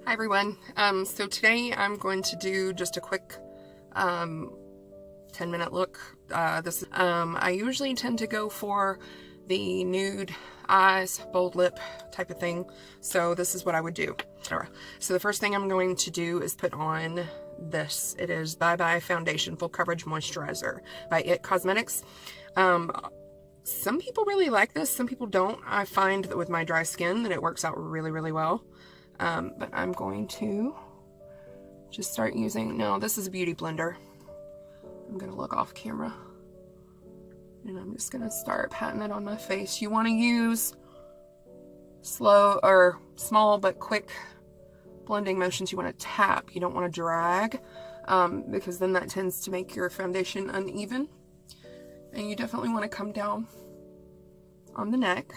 Hi everyone. So today I'm going to do just a quick 10-minute look. I usually tend to go for the nude eyes, bold lip type of thing. So this is what I would do. So the first thing I'm going to do is put on this. It is Bye Bye Foundation Full Coverage Moisturizer by IT Cosmetics. Some people really like this, some people don't. I find that with my dry skin that it works out really, really well. But I'm going to just start using, no, this is a beauty blender. I'm going to look off camera. And I'm just going to start patting it on my face. You want to use slow or small but quick blending motions. You want to tap. You don't want to drag, because then that tends to make your foundation uneven. And you definitely want to come down on the neck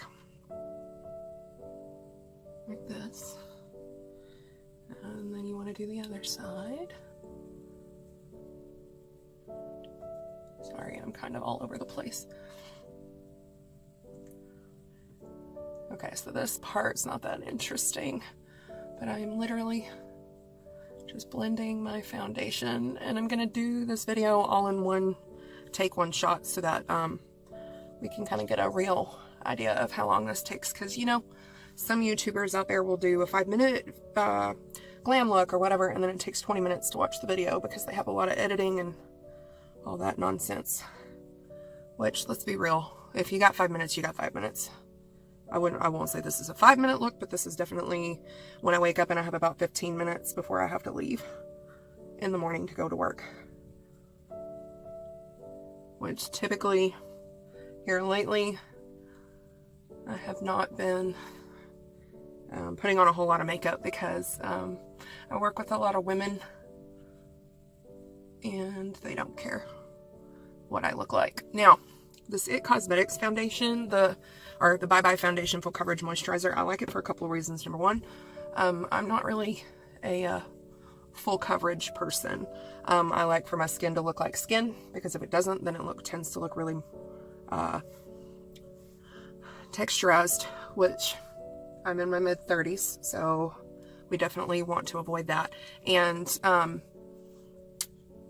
like this. And then you want to do the other side. Sorry, I'm kind of all over the place. Okay, so this part's not that interesting, but I'm literally just blending my foundation, and I'm going to do this video all in one take, one shot, so that we can kind of get a real idea of how long this takes, because, you know, some YouTubers out there will do a 5-minute glam look or whatever, and then it takes 20 minutes to watch the video because they have a lot of editing and all that nonsense. Which, let's be real, if you got 5 minutes, you got 5 minutes. I won't say this is a 5-minute look, but this is definitely when I wake up and I have about 15 minutes before I have to leave in the morning to go to work. Which typically, here lately, I have not been putting on a whole lot of makeup because I work with a lot of women and they don't care what I look like. Now, this IT Cosmetics foundation, the Bye Bye Foundation Full Coverage Moisturizer, I like it for a couple of reasons. Number one, I'm not really a full coverage person. I like for my skin to look like skin, because if it doesn't, then it tends to look really texturized, which I'm in my mid-30s, so we definitely want to avoid that. And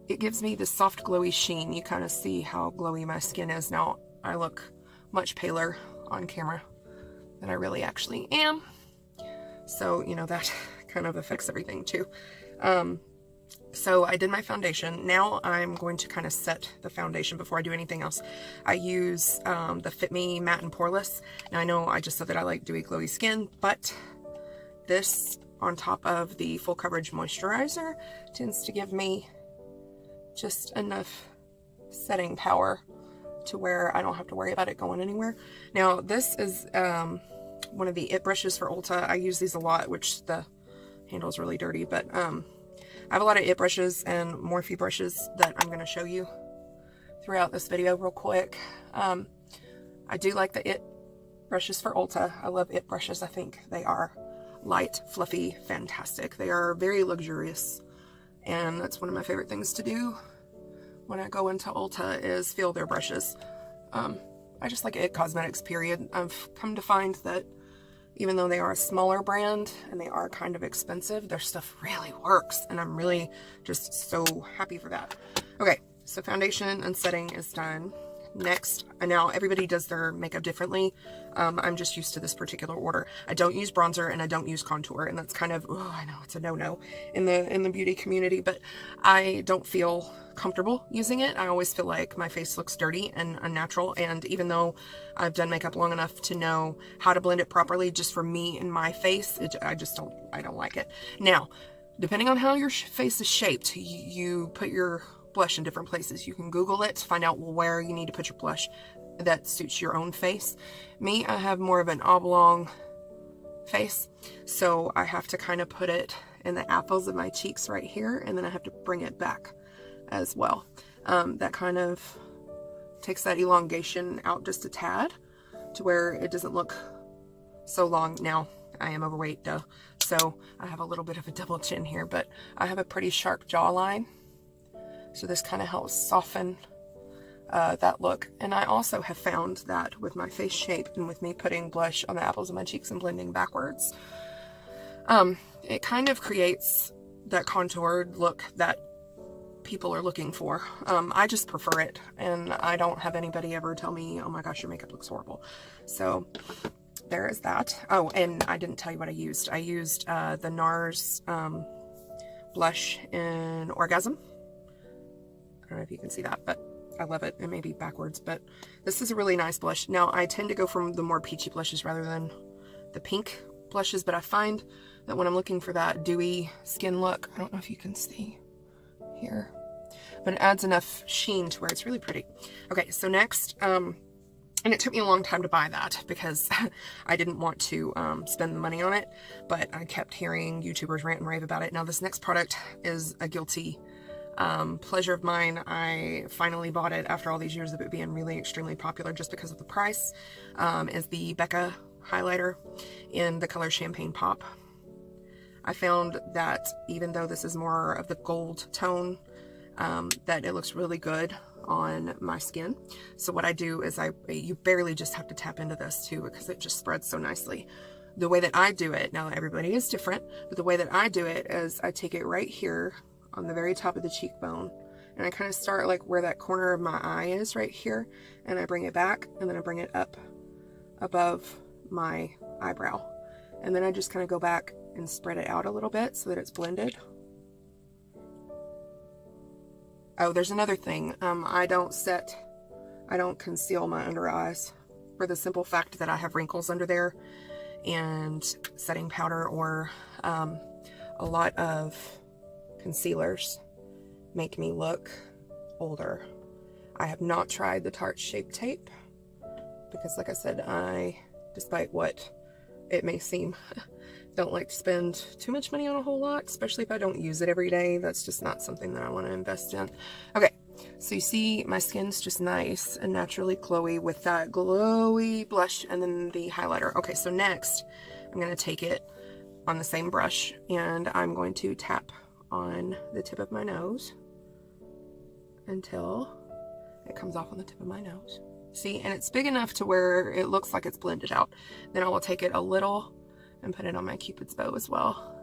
it gives me this soft glowy sheen. You kind of see how glowy my skin is. Now, I look much paler on camera than I really actually am, so, you know, that kind of affects everything too. So I did my foundation. Now I'm going to kind of set the foundation before I do anything else. I use the Fit Me Matte and Poreless. Now I know I just said that I like dewy glowy skin, but this on top of the full coverage moisturizer tends to give me just enough setting power to where I don't have to worry about it going anywhere. Now this is one of the IT brushes for Ulta. I use these a lot, which the handle is really dirty, but I have a lot of IT brushes and Morphe brushes that I'm going to show you throughout this video real quick. I do like the IT brushes for Ulta. I love IT brushes. I think they are light, fluffy, fantastic. They are very luxurious, and that's one of my favorite things to do when I go into Ulta is feel their brushes. I just like IT Cosmetics, period. I've come to find that even though they are a smaller brand and they are kind of expensive, their stuff really works, and I'm really just so happy for that. Okay, so foundation and setting is done. Next, and now everybody does their makeup differently. I'm just used to this particular order. I don't use bronzer and I don't use contour, and that's kind of, oh, I know it's a no-no in the beauty community, but I don't feel comfortable using it. I always feel like my face looks dirty and unnatural, and even though I've done makeup long enough to know how to blend it properly just for me and my face, I don't like it. Now, depending on how your face is shaped, you put your blush in different places. You can Google it to find out where you need to put your blush that suits your own face. Me, I have more of an oblong face, so I have to kind of put it in the apples of my cheeks right here, and then I have to bring it back as well. That kind of takes that elongation out just a tad to where it doesn't look so long. Now, I am overweight, duh, so I have a little bit of a double chin here, but I have a pretty sharp jawline, so this kind of helps soften that look. And I also have found that with my face shape and with me putting blush on the apples of my cheeks and blending backwards, it kind of creates that contoured look that people are looking for. I just prefer it, and I don't have anybody ever tell me, oh my gosh, your makeup looks horrible. So there is that. Oh, and I didn't tell you what I used. I used the NARS blush in Orgasm. I don't know if you can see that, but I love it. It may be backwards, but this is a really nice blush. Now, I tend to go from the more peachy blushes rather than the pink blushes, but I find that when I'm looking for that dewy skin look, I don't know if you can see here, but it adds enough sheen to where it's really pretty. Okay, so next, and it took me a long time to buy that because I didn't want to spend the money on it, but I kept hearing YouTubers rant and rave about it. Now, this next product is a guilty pleasure of mine. I finally bought it after all these years of it being really extremely popular just because of the price. Is the Becca highlighter in the color Champagne Pop. I found that even though this is more of the gold tone, that it looks really good on my skin. So what I do is you barely just have to tap into this too, because it just spreads so nicely. The way that I do it, now everybody is different, but the way that I do it is I take it right here on the very top of the cheekbone, and I kind of start like where that corner of my eye is right here, and I bring it back, and then I bring it up above my eyebrow, and then I just kind of go back and spread it out a little bit so that it's blended. Oh, there's another thing. I don't conceal my under eyes for the simple fact that I have wrinkles under there, and setting powder or a lot of concealers make me look older. I have not tried the Tarte Shape Tape because, like I said, despite what it may seem, don't like to spend too much money on a whole lot, especially if I don't use it every day. That's just not something that I want to invest in. Okay, so you see my skin's just nice and naturally glowy with that glowy blush and then the highlighter. Okay, so next I'm going to take it on the same brush and I'm going to tap on the tip of my nose until it comes off on the tip of my nose. See, and it's big enough to where it looks like it's blended out. Then I will take it a little and put it on my Cupid's bow as well.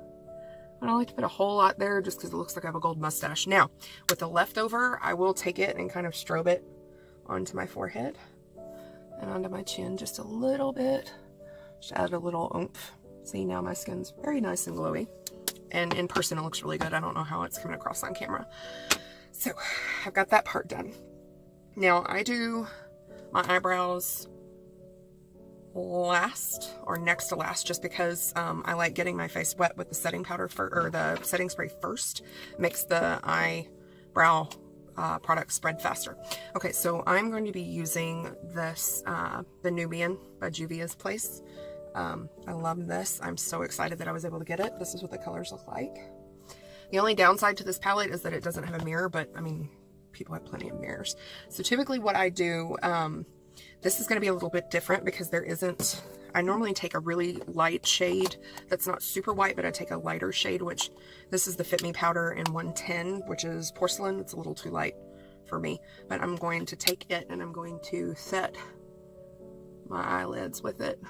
I don't like to put a whole lot there just because it looks like I have a gold mustache. Now, with the leftover, I will take it and kind of strobe it onto my forehead and onto my chin just a little bit. Just add a little oomph. See, now my skin's very nice and glowy. And in person, it looks really good. I don't know how it's coming across on camera. So, I've got that part done. Now, I do my eyebrows last or next to last just because I like getting my face wet with the setting powder or the setting spray first. Makes the eyebrow product spread faster. Okay, so I'm going to be using this the Nubian by Juvia's Place. I love this. I'm so excited that I was able to get it. This is what the colors look like. The only downside to this palette is that it doesn't have a mirror, but I mean, people have plenty of mirrors. So typically what I do, this is going to be a little bit different because I normally take a really light shade that's not super white, but I take a lighter shade, which this is the Fit Me powder in 110, which is porcelain. It's a little too light for me, but I'm going to take it and I'm going to set my eyelids with it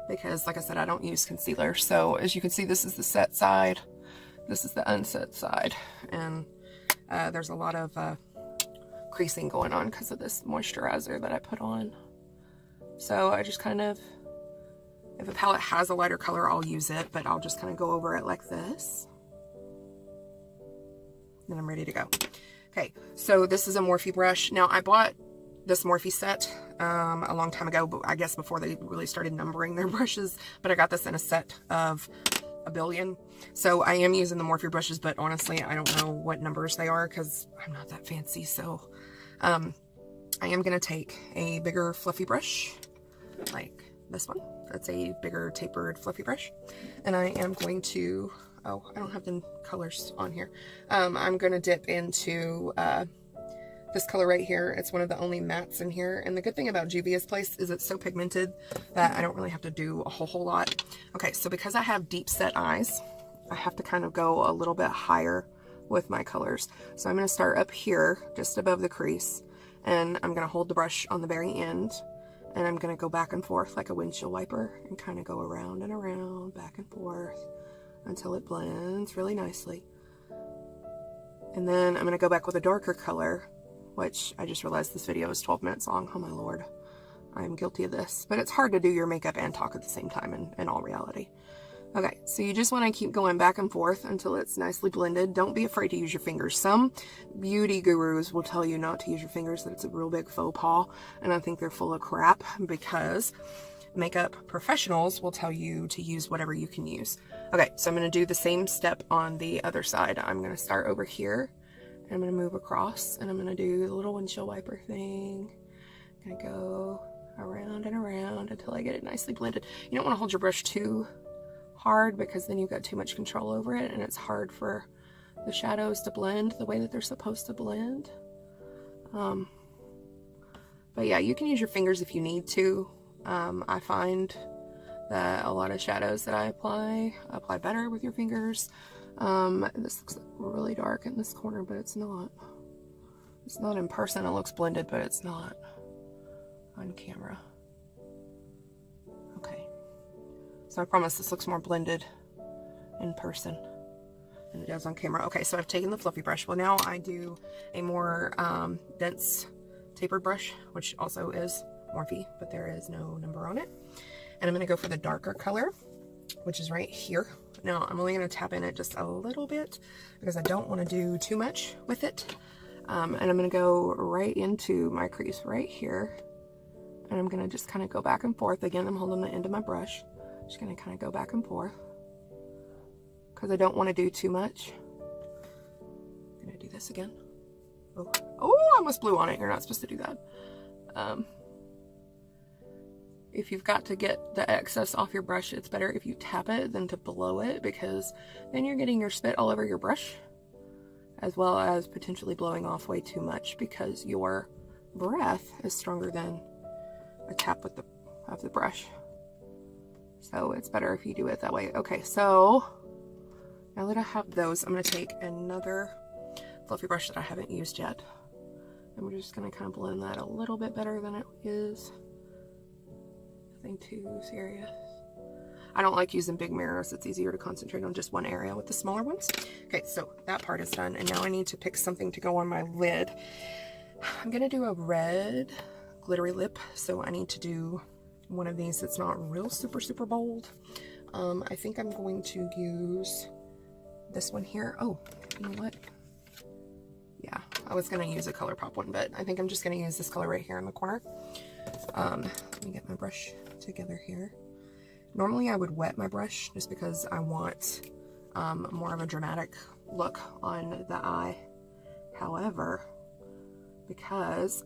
because, like I said, I don't use concealer. So as you can see, this is the set side, this is the unset side, and there's a lot of creasing going on because of this moisturizer that I put on. So I just kind of, if a palette has a lighter color, I'll use it, but I'll just kind of go over it like this. Then I'm ready to go. Okay, so this is a Morphe brush. Now I bought this Morphe set a long time ago, but I guess before they really started numbering their brushes, but I got this in a set of a billion. So I am using the Morphe brushes, but honestly, I don't know what numbers they are because I'm not that fancy. So I am going to take a bigger fluffy brush like this one. That's a bigger tapered fluffy brush. And I am going to, oh, I don't have the colors on here. I'm going to dip into this color right here. It's one of the only mattes in here. And the good thing about Juvia's Place is it's so pigmented that I don't really have to do a whole lot. Okay, so because I have deep set eyes, I have to kind of go a little bit higher with my colors. So I'm going to start up here, just above the crease, and I'm going to hold the brush on the very end, and I'm going to go back and forth like a windshield wiper and kind of go around and around, back and forth, until it blends really nicely. And then I'm going to go back with a darker color, which I just realized this video is 12 minutes long. Oh my lord, I'm guilty of this. But it's hard to do your makeup and talk at the same time in all reality. Okay, so you just want to keep going back and forth until it's nicely blended. Don't be afraid to use your fingers. Some beauty gurus will tell you not to use your fingers, that it's a real big faux pas, and I think they're full of crap, because makeup professionals will tell you to use whatever you can use. Okay, so I'm going to do the same step on the other side. I'm going to start over here, and I'm going to move across, and I'm going to do the little windshield wiper thing. I'm going to go around and around until I get it nicely blended. You don't want to hold your brush too hard, because then you've got too much control over it, and it's hard for the shadows to blend the way that they're supposed to blend. But yeah, you can use your fingers if you need to. I find that a lot of shadows that I apply better with your fingers. This looks really dark in this corner, but it's not. It's not in person. It looks blended, but it's not on camera. Okay. So I promise this looks more blended in person than it does on camera. Okay, so I've taken the fluffy brush. Well, now I do a more dense tapered brush, which also is Morphe, but there is no number on it. And I'm going to go for the darker color, which is right here. Now, I'm only going to tap in it just a little bit because I don't want to do too much with it. And I'm going to go right into my crease right here. And I'm going to just kind of go back and forth. Again, I'm holding the end of my brush. Just going to kind of go back and forth because I don't want to do too much. I'm going to do this again. Oh, I almost blew on it. You're not supposed to do that. If you've got to get the excess off your brush, it's better if you tap it than to blow it, because then you're getting your spit all over your brush, as well as potentially blowing off way too much because your breath is stronger than a tap with the brush. So it's better if you do it that way. Okay, so now that I have those, I'm going to take another fluffy brush that I haven't used yet. And we're just going to kind of blend that a little bit better than it is. Nothing too serious. I don't like using big mirrors. It's easier to concentrate on just one area with the smaller ones. Okay, so that part is done. And now I need to pick something to go on my lid. I'm going to do a red glittery lip. So I need to do one of these that's not real super bold. I think I'm going to use this one here. Oh, you know what? Yeah, I was going to use a ColourPop one, but I think I'm just going to use this color right here in the corner. Let me get my brush together here. Normally I would wet my brush just because I want more of a dramatic look on the eye. However, because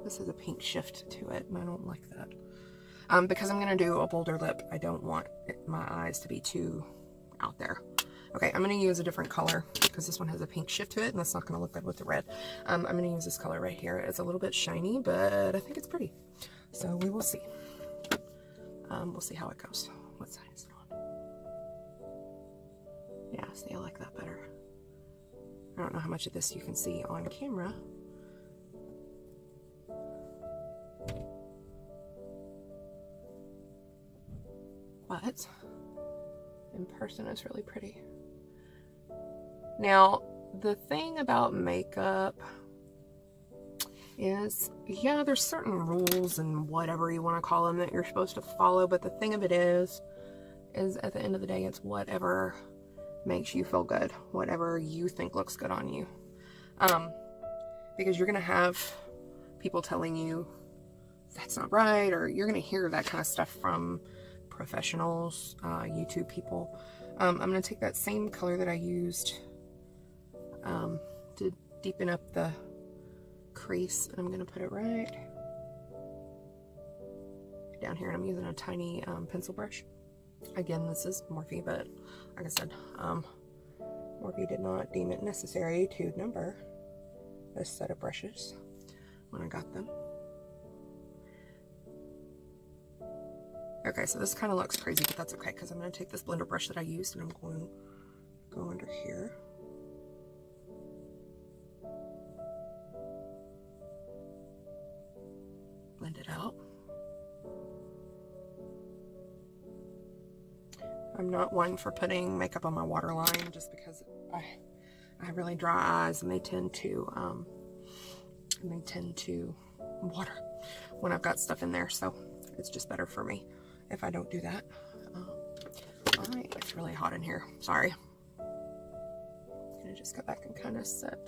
this has a pink shift to it and I don't like that. Because I'm going to do a bolder lip, I don't want my eyes to be too out there. Okay, I'm going to use a different color because this one has a pink shift to it and that's not going to look good with the red. I'm going to use this color right here. It's a little bit shiny, but I think it's pretty. So we will see. We'll see how it goes. What side is it on? Yeah, see, I like that better. I don't know how much of this you can see on camera. But in person it's really pretty. Now, the thing about makeup is, yeah, there's certain rules and whatever you want to call them that you're supposed to follow, but the thing of it is at the end of the day, it's whatever makes you feel good, whatever you think looks good on you. Because you're going to have people telling you that's not right, or you're going to hear that kind of stuff from professionals, YouTube people. I'm going to take that same color that I used to deepen up the crease, and I'm going to put it right down here, and I'm using a tiny pencil brush. Again, this is Morphe, but like I said, Morphe did not deem it necessary to number this set of brushes when I got them. Okay, so this kind of looks crazy, but that's okay, because I'm going to take this blender brush that I used and I'm going to go under here. Blend it out. I'm not one for putting makeup on my waterline just because I have really dry eyes and they tend to water when I've got stuff in there. So it's just better for me if I don't do that. Alright, it's really hot in here. Sorry. I'm gonna just go back and kind of set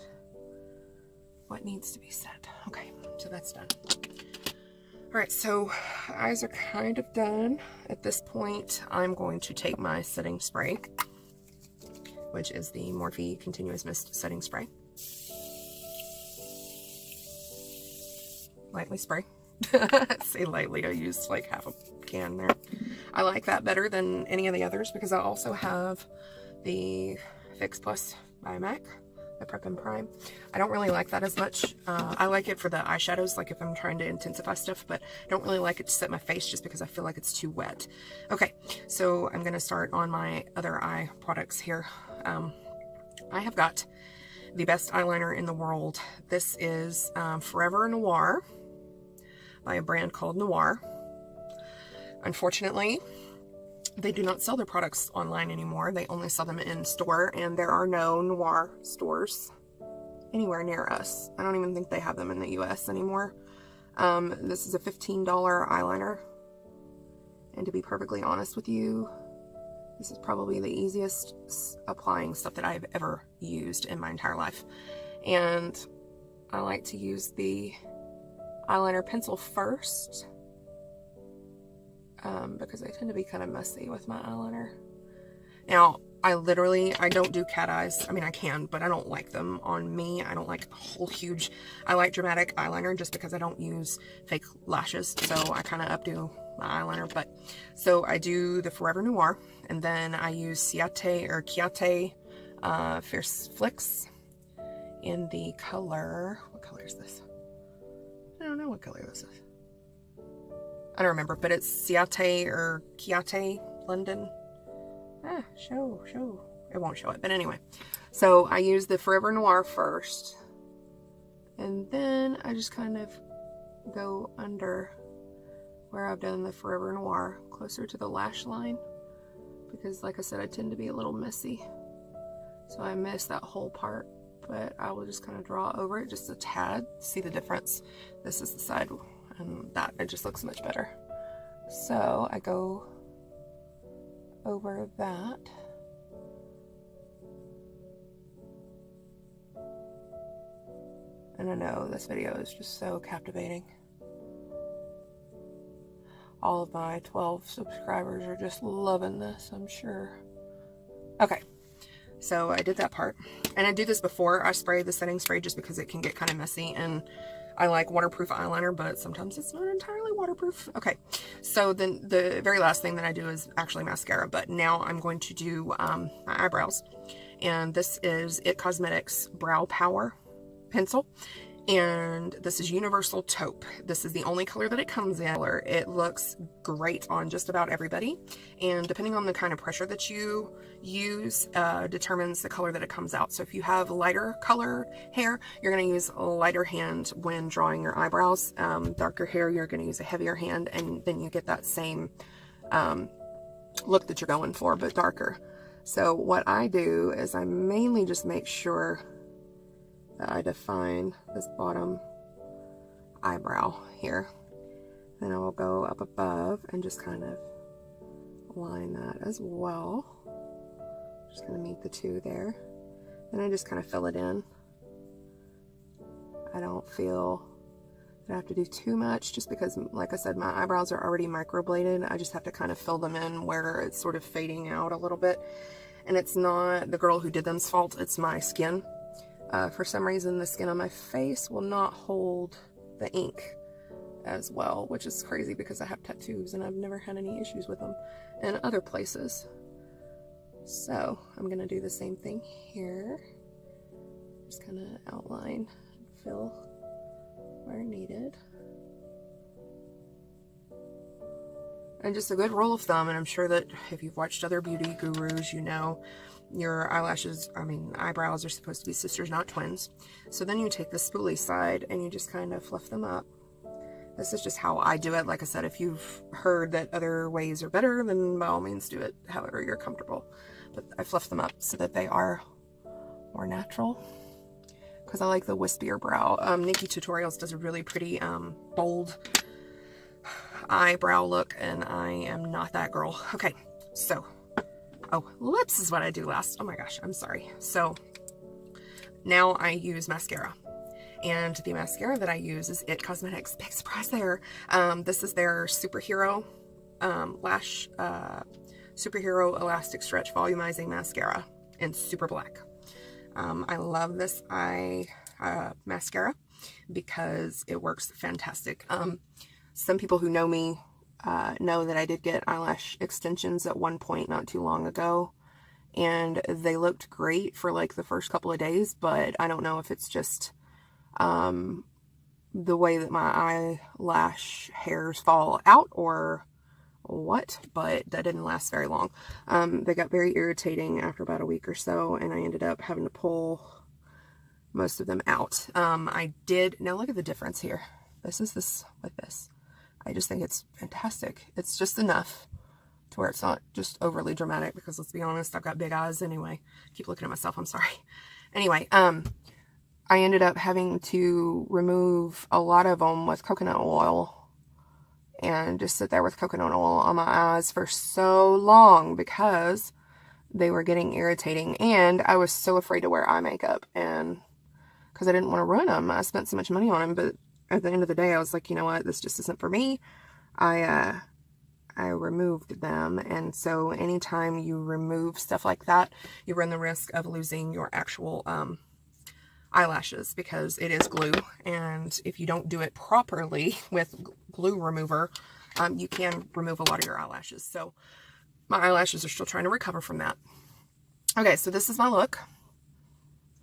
what needs to be set. Okay, so that's done. Alright, so eyes are kind of done. At this point, I'm going to take my setting spray, which is the Morphe Continuous Mist Setting Spray. Lightly spray. Say lightly, I used like half a can there. I like that better than any of the others because I also have the Fix Plus by MAC, the Prep and Prime. I don't really like that as much. I like it for the eyeshadows, like if I'm trying to intensify stuff, but I don't really like it to set my face just because I feel like it's too wet. Okay, so I'm gonna start on my other eye products here. I have got the best eyeliner in the world. This is Forever Noir by a brand called Noir. Unfortunately, they do not sell their products online anymore. They only sell them in store, and there are no Noir stores anywhere near us. I don't even think they have them in the US anymore. This is a $15 eyeliner, and to be perfectly honest with you, this is probably the easiest applying stuff that I've ever used in my entire life. And I like to use the eyeliner pencil first, because I tend to be kind of messy with my eyeliner. Now, I don't do cat eyes. I mean, I can, but I don't like them on me. I don't like a whole huge, I like dramatic eyeliner just because I don't use fake lashes. So I kind of updo my eyeliner. But so I do the Forever Noir, and then I use Ciate Fierce Flicks in the color, what color is this? I don't know what color this is. I don't remember, but it's Ciate London. Show. It won't show it, but anyway. So I use the Forever Noir first, and then I just kind of go under where I've done the Forever Noir, closer to the lash line, because like I said, I tend to be a little messy. So I miss that whole part, but I will just kind of draw over it just a tad. See the difference? This is the side, and that, it just looks much better. So I go over that. And I know this video is just so captivating. All of my 12 subscribers are just loving this, I'm sure. Okay, so I did that part. And I do this before I spray the setting spray just because it can get kind of messy, and I like waterproof eyeliner, but sometimes it's not entirely waterproof. Okay, so then the very last thing that I do is actually mascara, but now I'm going to do my eyebrows. And this is It Cosmetics Brow Power Pencil. And this is Universal Taupe. This is the only color that it comes in. It looks great on just about everybody. And depending on the kind of pressure that you use, determines the color that it comes out. So if you have lighter color hair, you're going to use a lighter hand when drawing your eyebrows. Darker hair, you're going to use a heavier hand, and then you get that same look that you're going for, but darker. So what I do is I mainly just make sure that I define this bottom eyebrow here. Then I will go up above and just kind of line that as well. Just going to meet the two there. Then I just kind of fill it in. I don't feel that I have to do too much just because, like I said, my eyebrows are already microbladed. I just have to kind of fill them in where it's sort of fading out a little bit. And it's not the girl who did them's fault, it's my skin. For some reason, the skin on my face will not hold the ink as well, which is crazy because I have tattoos and I've never had any issues with them in other places. So I'm going to do the same thing here. Just kind of outline, fill where needed. And just a good rule of thumb, and I'm sure that if you've watched other beauty gurus, you know your eyebrows are supposed to be sisters, not twins. So then you take the spoolie side and you just kind of fluff them up. This is just how I do it. Like I said, if you've heard that other ways are better, then by all means do it however you're comfortable. But I fluff them up so that they are more natural, because I like the wispier brow. Nikki Tutorials does a really pretty bold eyebrow look, and I am not that girl. Okay, so, oh, lips is what I do last. Oh my gosh, I'm sorry. So now I use mascara, and the mascara that I use is IT Cosmetics. Big surprise there. This is their Superhero Lash Superhero Elastic Stretch Volumizing Mascara in Super Black. I love this mascara because it works fantastic. Some people who know me know that I did get eyelash extensions at one point not too long ago, and they looked great for like the first couple of days, but I don't know if it's just the way that my eyelash hairs fall out or what, but that didn't last very long. They got very irritating after about a week or so, and I ended up having to pull most of them out. Now look at the difference here. This is this with this. I just think it's fantastic. It's just enough to where it's not just overly dramatic, because let's be honest, I've got big eyes anyway. Keep looking at myself, I'm sorry. Anyway, I ended up having to remove a lot of them with coconut oil and just sit there with coconut oil on my eyes for so long because they were getting irritating, and I was so afraid to wear eye makeup, and because I didn't want to ruin them. I spent so much money on them, but at the end of the day, I was like, you know what, this just isn't for me. I removed them, and so anytime you remove stuff like that, you run the risk of losing your actual eyelashes, because it is glue, and if you don't do it properly with glue remover, you can remove a lot of your eyelashes. So my eyelashes are still trying to recover from that. Okay, so this is my look.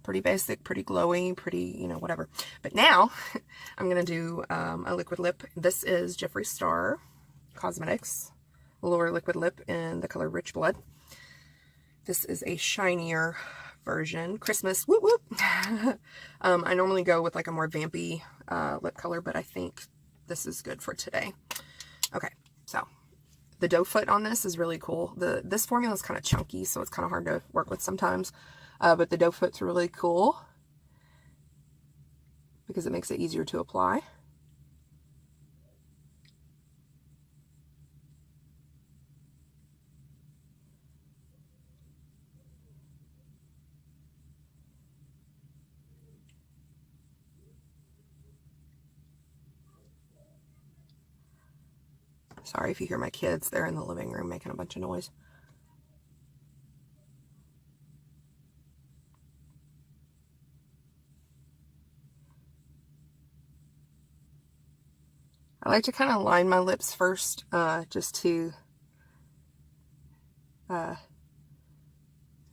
Pretty basic, pretty glowy, pretty, you know, whatever. But now I'm going to do a liquid lip. This is Jeffree Star Cosmetics Allure Liquid Lip in the color Rich Blood. This is a shinier version. Christmas, whoop whoop. I normally go with like a more vampy lip color, but I think this is good for today. Okay, so the doe foot on this is really cool. This formula is kind of chunky, so it's kind of hard to work with sometimes. But the doe foot's really cool because it makes it easier to apply. Sorry if you hear my kids. They're in the living room making a bunch of noise. I like to kind of line my lips first, just to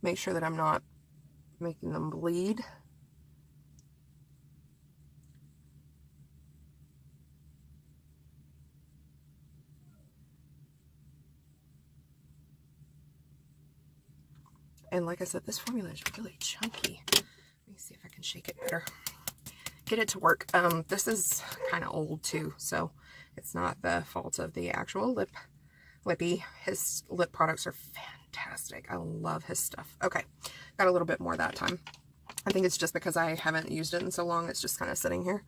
make sure that I'm not making them bleed. And like I said, this formula is really chunky. Let me see if I can shake it better. Get it to work. This is kind of old too, so it's not the fault of the actual lippy. His lip products are fantastic. I love his stuff. Okay, got a little bit more that time. I think it's just because I haven't used it in so long, it's just kind of sitting here.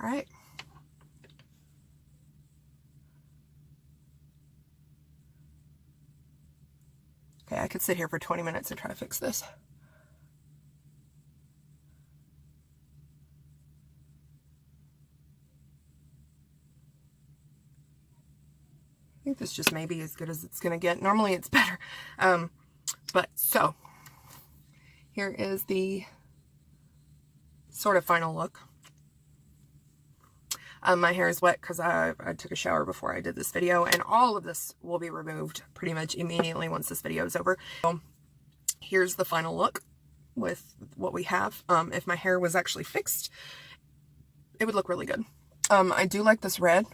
All right. Okay, I could sit here for 20 minutes and try to fix this. I think this just may be as good as it's going to get. Normally it's better. But so, here is the sort of final look. My hair is wet because I took a shower before I did this video, and all of this will be removed pretty much immediately once this video is over. So here's the final look with what we have. If my hair was actually fixed, it would look really good. I do like this red.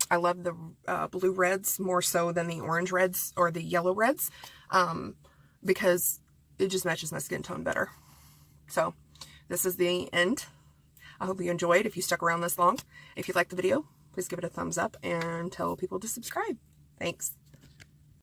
I love the blue reds more so than the orange reds or the yellow reds, because it just matches my skin tone better. So this is the end. I hope you enjoyed. If you stuck around this long, if you liked the video, please give it a thumbs up and tell people to subscribe. Thanks.